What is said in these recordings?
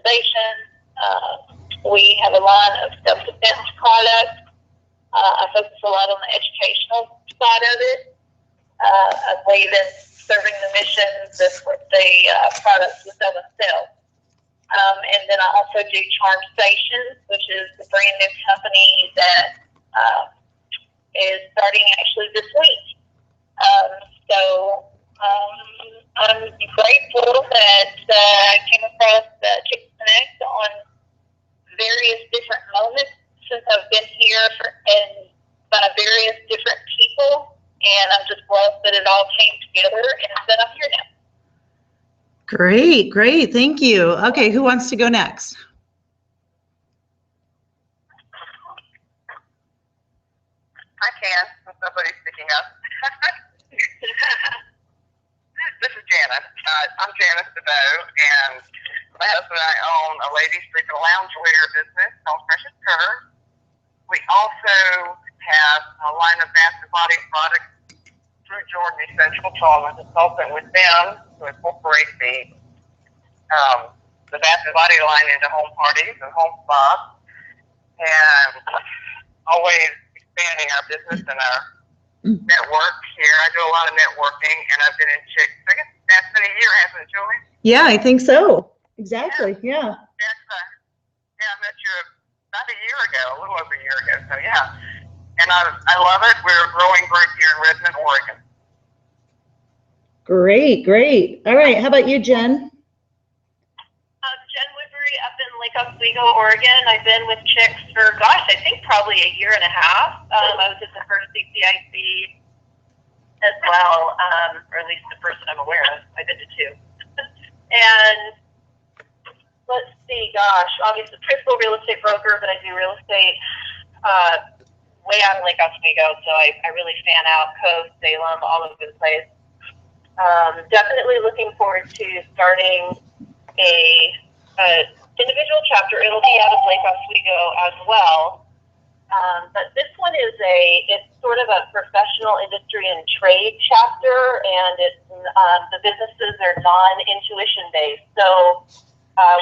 customization. We have a line of self-defense products. I focus a lot on the educational side of it. I believe in serving the mission, the products within themselves. And then I also do Charm Stations, which is the brand new company that is starting actually this week. I'm grateful that I came across Chicks Connect on various different moments since I've been here and by various different people, and I'm just blessed that it all came together and that I'm here now. Great, great, thank you. Okay, who wants to go next? I can, since nobody's picking up. This is Janice. I'm Janice DeVoe, and my husband and I own a ladies' frequent loungewear business called Precious Curves. We also have a line of bath and body products through Jordan Essential, so I'm a consultant with them to incorporate the bath and body line into home parties and home spas, and always expanding our business and our network here. I do a lot of networking, and I've been in Chicks. I guess that's been a year, hasn't it, Julie? Yeah, I think so. Exactly, yeah. I met you about a year ago, a little over a year ago, so yeah. And I love it. We're a growing group here in Redmond, Oregon. Great, great. All right, how about you, Jen? Jen Woodbury up in Lake Oswego, Oregon. I've been with Chicks for, I think probably a year and a half. I was at the first CCIC as well, or at least the first that I'm aware of. I've been to two. And let's see, obviously principal real estate broker, but I do real estate way out of Lake Oswego, so I really fan out Cove, Salem, all over the place. Definitely looking forward to starting a individual chapter. It'll be out of Lake Oswego as well. But this one is it's sort of a professional industry and trade chapter, and it's the businesses are non-intuition based. So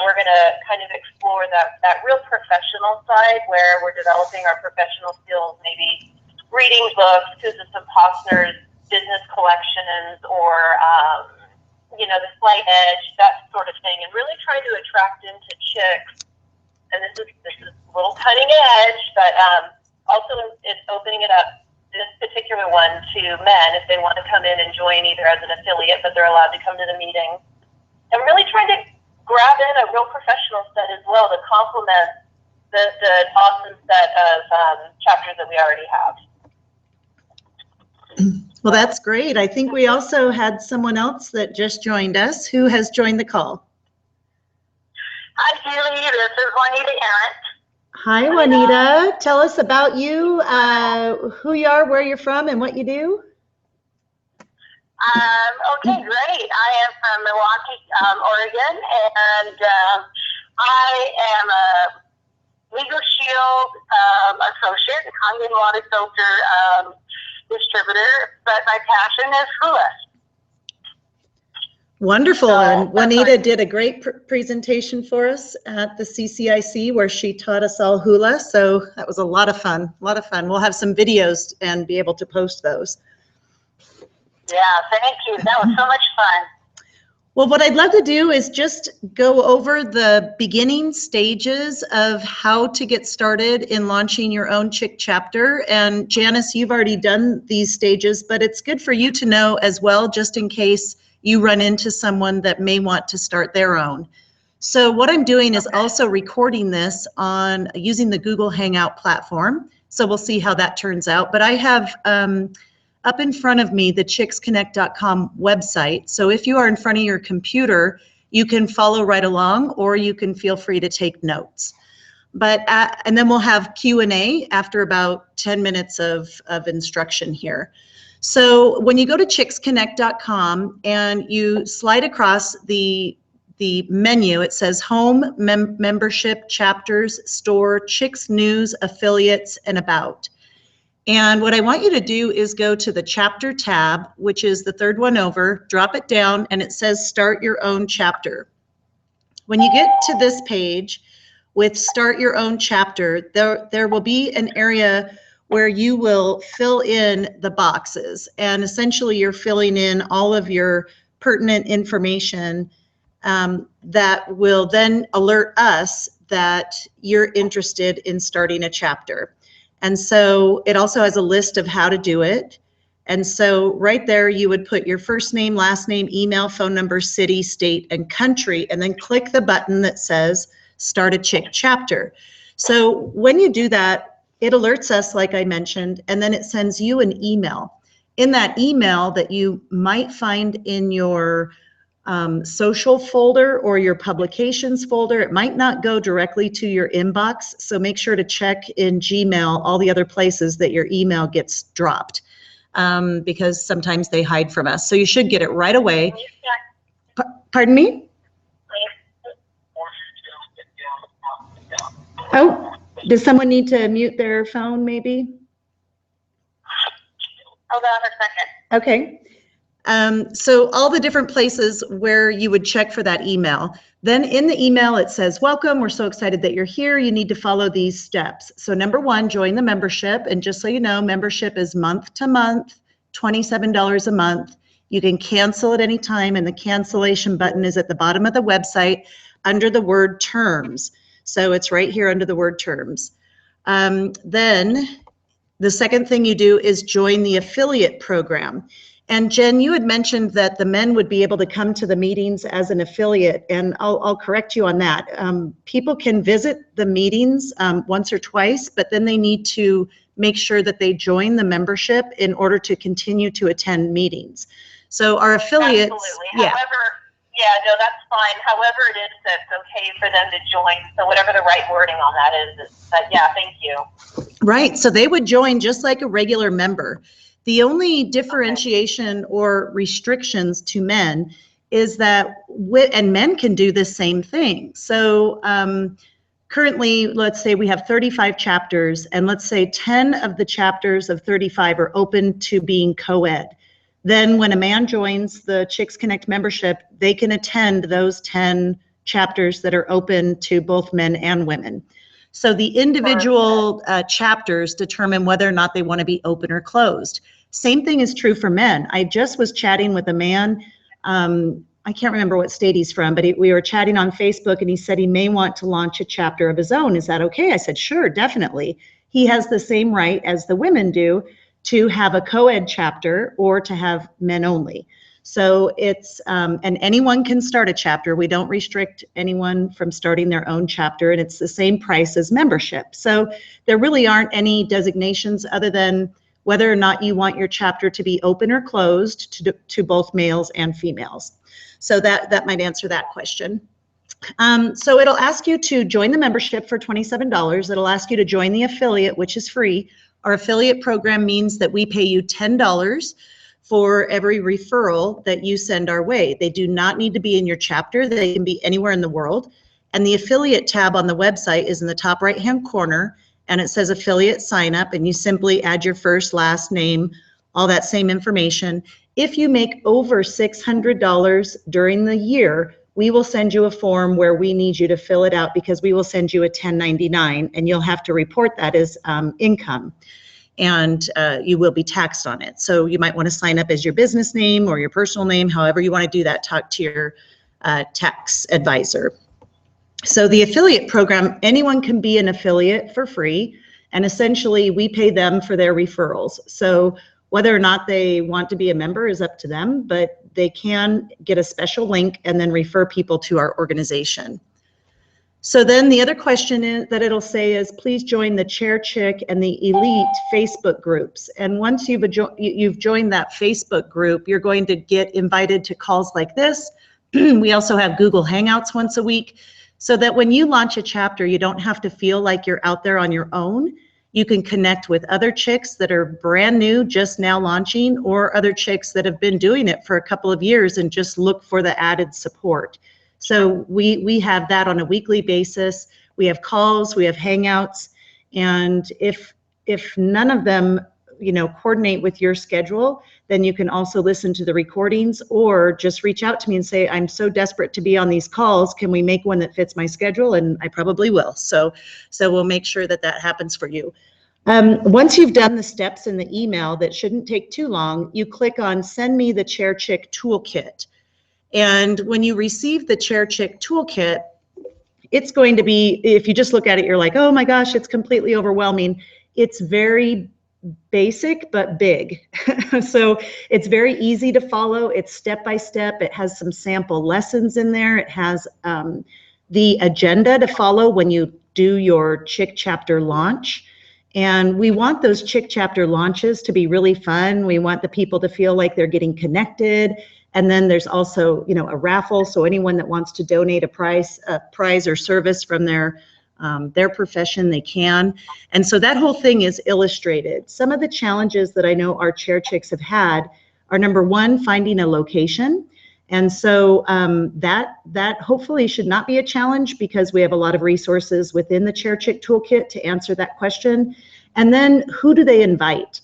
we're going to kind of explore that real professional side where we're developing our professional skills, maybe reading books, Susan Posner's business collections, or the Slight Edge, that sort of thing, and really trying to attract into Chicks. And this is a little cutting edge, but also it's opening it up, this particular one, to men if they want to come in and join either as an affiliate, but they're allowed to come to the meeting. And really trying to grab in a real professional set as well to complement the awesome set of chapters that we already have. Well, that's great. I think we also had someone else that just joined us. Who has joined the call? Hi, Julie. This is Juanita Arndt. Hi, Juanita. Tell us about you, who you are, where you're from, and what you do. Okay, great. I am from Milwaukee, Oregon, and I am a Legal Shield associate, a Kangen water filter distributor, but my passion is hula. Wonderful. And Juanita did a great presentation for us at the CCIC where she taught us all hula. So that was a lot of fun, We'll have some videos and be able to post those. Yeah, thank you. That was so much fun. Well, what I'd love to do is just go over the beginning stages of how to get started in launching your own Chick chapter. And Janice, you've already done these stages, but it's good for you to know as well, just in case you run into someone that may want to start their own. So what I'm doing is also recording this on using the Google Hangout platform. So we'll see how that turns out. But I have up in front of me the chicksconnect.com website. So if you are in front of your computer, you can follow right along, or you can feel free to take notes. And then we'll have Q&A after about 10 minutes of instruction here. So when you go to chicksconnect.com and you slide across the menu, it says Home, Membership, Chapters, Store, Chicks News, Affiliates, and About. And what I want you to do is go to the Chapter tab, which is the third one over, drop it down, and it says Start Your Own Chapter. When you get to this page with start your own chapter, there will be an area where you will fill in the boxes, and essentially you're filling in all of your pertinent information that will then alert us that you're interested in starting a chapter. And so it also has a list of how to do it. And so right there, you would put your first name, last name, email, phone number, city, state, and country, and then click the button that says Start a Chick Chapter. So when you do that, it alerts us, like I mentioned, and then it sends you an email. In that email that you might find in your social folder or your publications folder, it might not go directly to your inbox. So make sure to check in Gmail all the other places that your email gets dropped. Because sometimes they hide from us. So you should get it right away. Pardon me? Oh, does someone need to mute their phone maybe? Hold on a second. Okay. So all the different places where you would check for that email. Then in the email, it says, welcome, we're so excited that you're here. You need to follow these steps. So number one, join the membership. And just so you know, membership is month to month, $27 a month. You can cancel at any time, and the cancellation button is at the bottom of the website under the word terms. So it's right here under the word terms. Then the second thing you do is join the affiliate program. And Jen, you had mentioned that the men would be able to come to the meetings as an affiliate, and I'll correct you on that. People can visit the meetings once or twice, but then they need to make sure that they join the membership in order to continue to attend meetings. So our affiliates, absolutely. Yeah. However, yeah, no, that's fine. However it is that's okay for them to join. So whatever the right wording on that is, yeah, thank you. Right, so they would join just like a regular member. The only differentiation or restrictions to men is that, and men can do the same thing. So currently, let's say we have 35 chapters, and let's say 10 of the chapters of 35 are open to being co-ed. Then when a man joins the Chicks Connect membership, they can attend those 10 chapters that are open to both men and women. So the individual chapters determine whether or not they want to be open or closed. Same thing is true for men. I just was chatting with a man, I can't remember what state he's from, but we were chatting on Facebook, and he said he may want to launch a chapter of his own. Is that okay? I said, sure, definitely. He has the same right as the women do to have a co-ed chapter or to have men only. So it's, and anyone can start a chapter. We don't restrict anyone from starting their own chapter, and it's the same price as membership. So there really aren't any designations other than whether or not you want your chapter to be open or closed to both males and females. So that might answer that question. So it'll ask you to join the membership for $27. It'll ask you to join the affiliate, which is free. Our affiliate program means that we pay you $10 for every referral that you send our way. They do not need to be in your chapter. They can be anywhere in the world. And the affiliate tab on the website is in the top right-hand corner, and it says affiliate sign up, and you simply add your first, last name, all that same information. If you make over $600 during the year, we will send you a form where we need you to fill it out, because we will send you a 1099, and you'll have to report that as income. And you will be taxed on it. So you might want to sign up as your business name or your personal name, however you want to do that. Talk to your tax advisor. So the affiliate program, anyone can be an affiliate for free, and essentially we pay them for their referrals. So whether or not they want to be a member is up to them, but they can get a special link and then refer people to our organization. So then the other question is, that it'll say is, please join the Chair Chick and the Elite Facebook groups. And once you've joined that Facebook group, you're going to get invited to calls like this. We also have Google Hangouts once a week, so that when you launch a chapter, you don't have to feel like you're out there on your own. You can connect with other chicks that are brand new, just now launching, or other chicks that have been doing it for a couple of years and just look for the added support. So we have that on a weekly basis. We have calls, we have hangouts, and if none of them, coordinate with your schedule, then you can also listen to the recordings or just reach out to me and say, I'm so desperate to be on these calls. Can we make one that fits my schedule? And I probably will. So we'll make sure that happens for you. Once you've done the steps in the email, that shouldn't take too long, you click on Send Me the Chair Chick Toolkit. And when you receive the Chair Chick Toolkit, it's going to be, if you just look at it, you're like, oh my gosh, it's completely overwhelming. It's very basic, but big. So it's very easy to follow. It's step by step. It has some sample lessons in there. It has the agenda to follow when you do your Chick chapter launch. And we want those Chick chapter launches to be really fun. We want the people to feel like they're getting connected. And then there's also, a raffle. So anyone that wants to donate a prize or service from their profession, they can. And so that whole thing is illustrated. Some of the challenges that I know our chair chicks have had are, number one, finding a location. And so that hopefully should not be a challenge, because we have a lot of resources within the Chair Chick Toolkit to answer that question. And then who do they invite?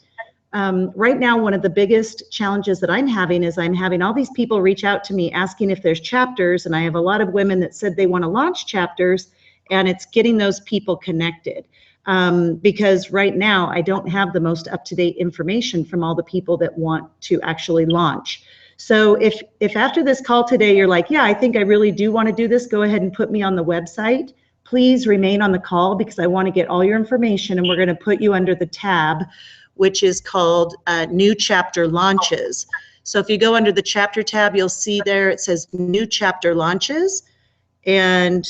Right now, one of the biggest challenges that I'm having is I'm having all these people reach out to me asking if there's chapters, and I have a lot of women that said they want to launch chapters, and it's getting those people connected. Because right now I don't have the most up-to-date information from all the people that want to actually launch. So if after this call today you're like, yeah, I think I really do want to do this, go ahead and put me on the website. Please remain on the call, because I want to get all your information, and we're going to put you under the tab which is called New Chapter Launches. So if you go under the chapter tab, you'll see there it says New Chapter Launches, and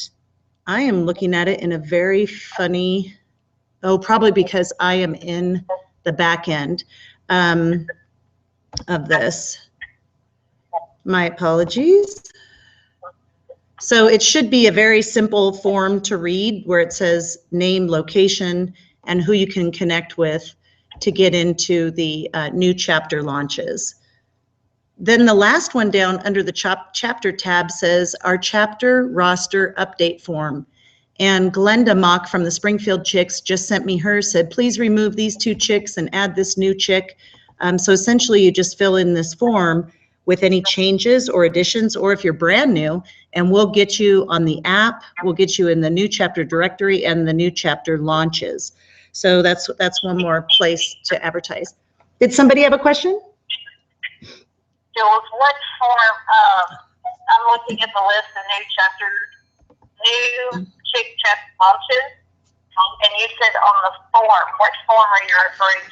I am looking at it in a very funny, probably because I am in the back end of this. My apologies. So it should be a very simple form to read, where it says name, location, and who you can connect with to get into the new chapter launches. Then the last one down under the chapter tab says our chapter roster update form. And Glenda Mock from the Springfield Chicks just sent me hers, said, please remove these 2 chicks and add this new chick. So essentially you just fill in this form with any changes or additions, or if you're brand new, and we'll get you on the app, we'll get you in the new chapter directory and the new chapter launches. So that's one more place to advertise. Did somebody have a question? Jules, what form, I'm looking at the list of new Chick chapter launches, and you said on the form, what form are you referring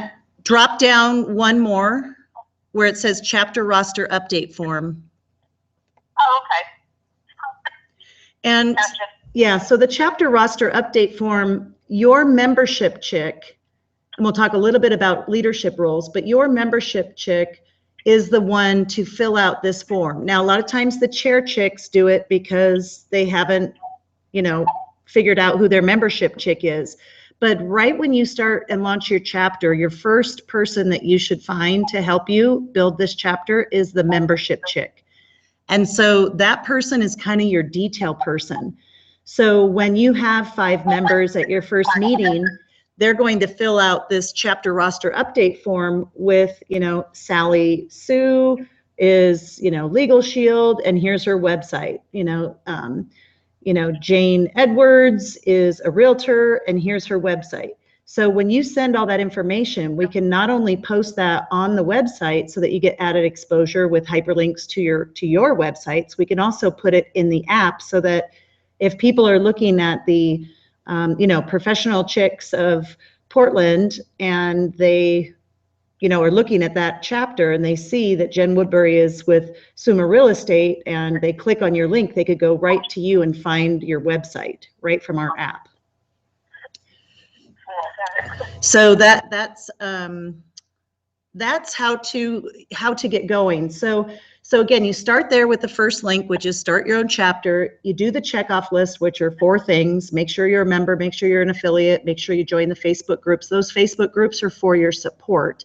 to? Drop down one more where it says chapter roster update form. Oh, okay. And gotcha. Yeah, so the chapter roster update form, your membership chick, and we'll talk a little bit about leadership roles, but your membership chick is the one to fill out this form. Now, a lot of times the chair chicks do it because they haven't, figured out who their membership chick is. But right when you start and launch your chapter, your first person that you should find to help you build this chapter is the membership chick. And so that person is kind of your detail person. So when you have 5 members at your first meeting, they're going to fill out this chapter roster update form with, Sally Sue is, Legal Shield, and here's her website. Jane Edwards is a realtor, and here's her website. So when you send all that information, we can not only post that on the website so that you get added exposure with hyperlinks to your websites, we can also put it in the app so that if people are looking at the professional chicks of Portland, and they are looking at that chapter and they see that Jen Woodbury is with Summa Real Estate, and they click on your link, they could go right to you and find your website right from our app. So that's how to get going. So again, you start there with the first link, which is start your own chapter. You do the checkoff list, which are 4 things. Make sure you're a member, make sure you're an affiliate, make sure you join the Facebook groups. Those Facebook groups are for your support,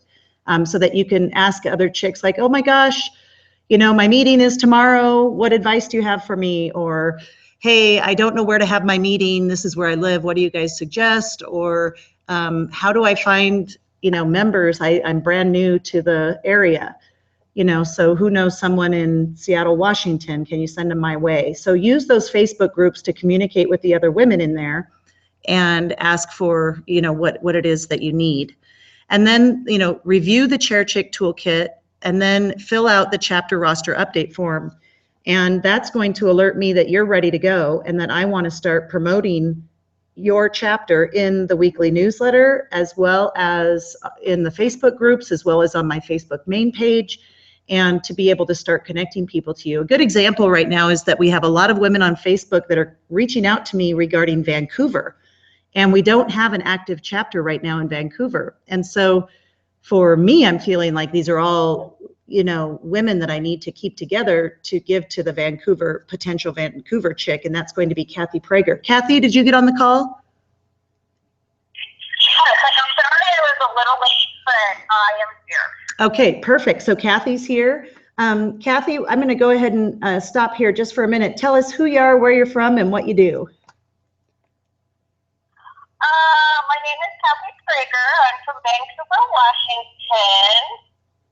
so that you can ask other chicks like, oh my gosh, my meeting is tomorrow. What advice do you have for me? Or, hey, I don't know where to have my meeting. This is where I live. What do you guys suggest? Or how do I find members. I'm brand new to the area, so who knows someone in Seattle, Washington? Can you send them my way? So use those Facebook groups to communicate with the other women in there and ask for, what it is that you need. And then, review the Chair Chick Toolkit and then fill out the chapter roster update form. And that's going to alert me that you're ready to go and that I want to start promoting your chapter in the weekly newsletter, as well as in the Facebook groups, as well as on my Facebook main page, and to be able to start connecting people to you. A good example right now is that we have a lot of women on Facebook that are reaching out to me regarding Vancouver. And we don't have an active chapter right now in Vancouver. And so for me, I'm feeling like these are all, women that I need to keep together to give to the potential Vancouver chick. And that's going to be Kathy Prager. Kathy, did you get on the call? Yes, I'm sorry I was a little late, but I am here. Okay, perfect. So Kathy's here. Kathy, I'm going to go ahead and stop here just for a minute. Tell us who you are, where you're from, and what you do. My name is Kathy Prager. I'm from Vancouver, Washington.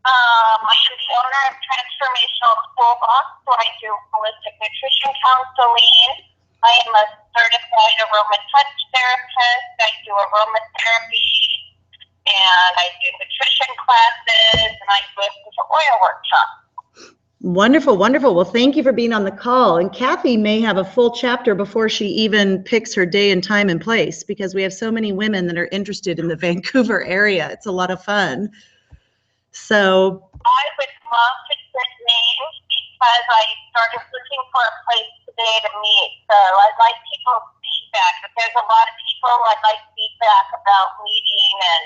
I'm the owner of Transformational Toolbox, where I do holistic nutrition counseling. I am a certified aroma touch therapist. I do aromatherapy, and I do nutrition classes, and I do a oil workshop. Wonderful, wonderful. Well, thank you for being on the call. And Kathy may have a full chapter before she even picks her day and time and place, because we have so many women that are interested in the Vancouver area. It's a lot of fun. So I would love to get names because I started looking for a place today to meet. So I'd like people's feedback. If there's a lot of people, I'd like feedback about meeting and,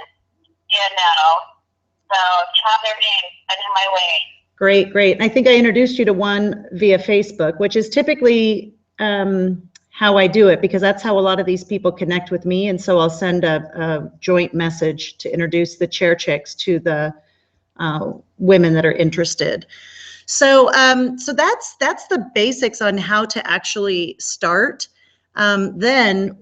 so if you have their names, send them my way. Great, great. I think I introduced you to one via Facebook, which is typically how I do it, because that's how a lot of these people connect with me. And so I'll send a joint message to introduce the Chair Chicks to the women that are interested. So that's the basics on how to actually start. Then,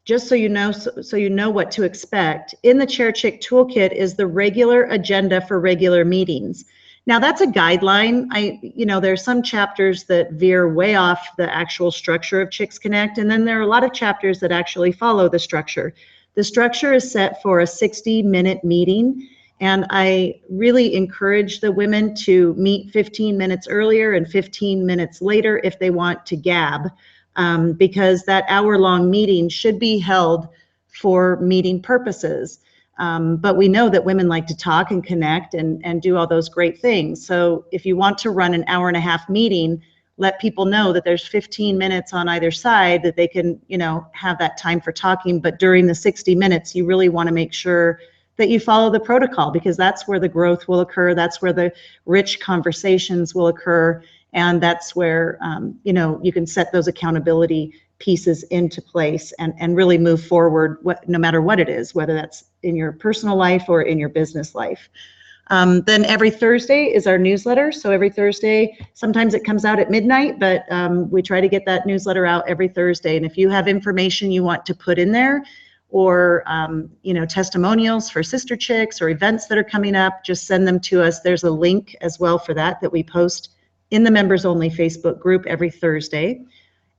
just so you know what to expect, in the Chair Chick Toolkit is the regular agenda for regular meetings. Now that's a guideline. There's some chapters that veer way off the actual structure of Chicks Connect, and then there are a lot of chapters that actually follow the structure. The structure is set for a 60-minute meeting, and I really encourage the women to meet 15 minutes earlier and 15 minutes later if they want to gab, because that hour-long meeting should be held for meeting purposes. But we know that women like to talk and connect and do all those great things. So if you want to run an hour-and-a-half meeting, let people know that there's 15 minutes on either side that they can, have that time for talking. But during the 60 minutes, you really want to make sure that you follow the protocol, because that's where the growth will occur. That's where the rich conversations will occur. And that's where, you can set those accountability pieces into place and really move forward, no matter what it is, whether that's in your personal life or in your business life. Then every Thursday is our newsletter. So every Thursday, sometimes it comes out at midnight, but we try to get that newsletter out every Thursday. And if you have information you want to put in there, or testimonials for sister chicks or events that are coming up, just send them to us. There's a link as well for that we post in the members only Facebook group every Thursday.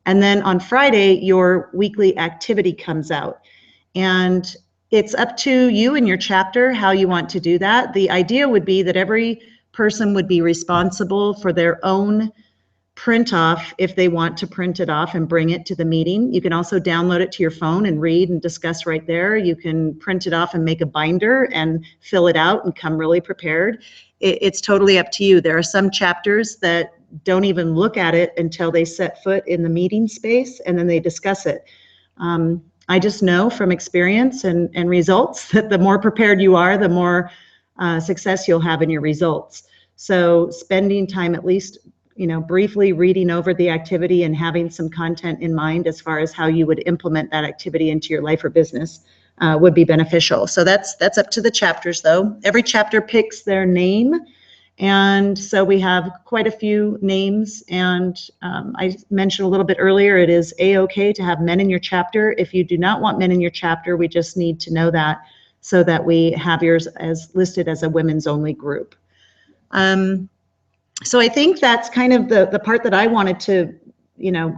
And then on Friday, your weekly activity comes out. And it's up to you and your chapter how you want to do that. The idea would be that every person would be responsible for their own print off if they want to print it off and bring it to the meeting. You can also download it to your phone and read and discuss right there. You can print it off and make a binder and fill it out and come really prepared. It's totally up to you. There are some chapters that don't even look at it until they set foot in the meeting space, and then they discuss it. I just know from experience and results that the more prepared you are, the more success you'll have in your results. So spending time at least briefly reading over the activity and having some content in mind as far as how you would implement that activity into your life or business would be beneficial. So that's up to the chapters though. Every chapter picks their name. And so we have quite a few names, and I mentioned a little bit earlier, it is A-OK to have men in your chapter. If you do not want men in your chapter, we just need to know that so that we have yours as listed as a women's only group. So I think that's kind of the part that I wanted to,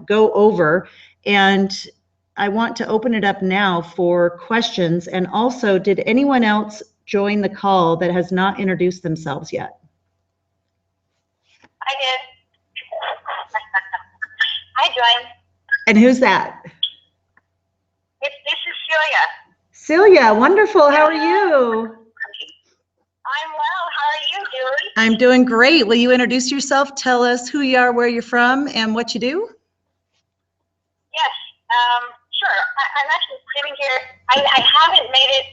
go over. And I want to open it up now for questions. And also, did anyone else join the call that has not introduced themselves yet? I did. I joined. And who's that? This is Celia. Celia, wonderful. How are you? I'm well. How are you, Julie? I'm doing great. Will you introduce yourself? Tell us who you are, where you're from, and what you do? Yes, sure. I'm actually sitting here. I haven't made it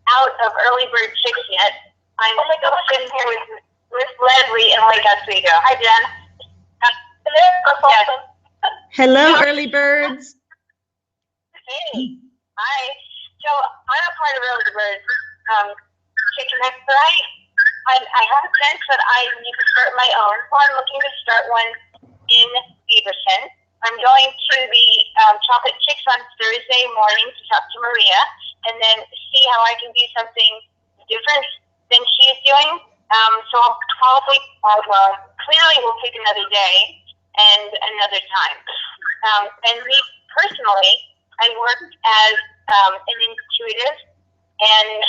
out of Early Bird Chicks yet. I'm sitting here with Leslie in Lake Oswego. Hi, Jen. Yes. Hello, early birds. Hey. Hi. So I'm a part of Early Bird Chicken Next, but I have a sense that I need to start my own. So I'm looking to start one in Beaverton. I'm going to the Chocolate Chicks on Thursday morning to talk to Maria and then see how I can do something different than she's doing. So I'll probably, clearly we'll take another day and another time. And me personally, I work as an intuitive, and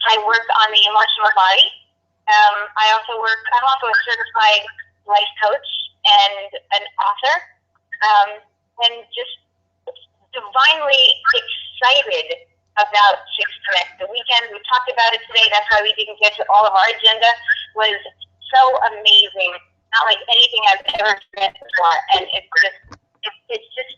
I work on the emotional body. I'm also a certified life coach and an author, and just divinely excited about Chicks Connect. The weekend, we talked about it today, that's why we didn't get to all of our agenda, was so amazing. Not like anything I've ever experienced before, and it's just